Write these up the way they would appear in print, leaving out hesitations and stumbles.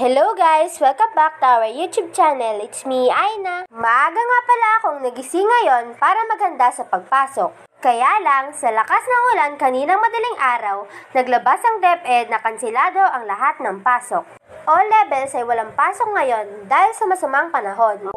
Hello guys! Welcome back to our YouTube channel. It's me, Aina. Maaga nga pala akong nagising ngayon para maghanda sa pagpasok. Kaya lang, sa lakas ng ulan kaninang madaling araw, naglabas ang DepEd na kansilado ang lahat ng pasok. All levels ay walang pasok ngayon dahil sa masamang panahon.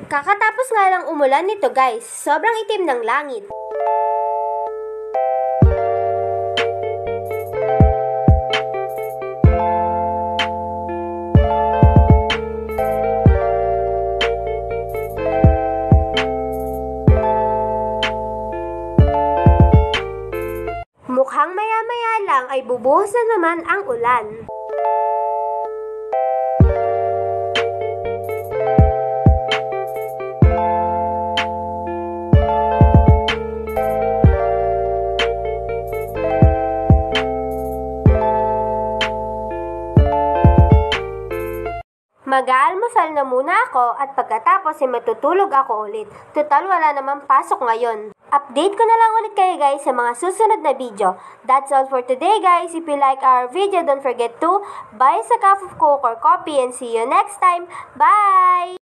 Kakatapos nga lang umulan nito guys, sobrang itim ng langit. Mukhang maya-maya lang ay bubuhos na naman ang ulan. Mag-aalmusal na muna ako at pagkatapos ay matutulog ako ulit. Total wala namang pasok ngayon. Update ko na lang ulit kayo guys sa mga susunod na video. That's all for today guys. If you like our video, don't forget to buy us a cup of Coke or coffee and see you next time. Bye!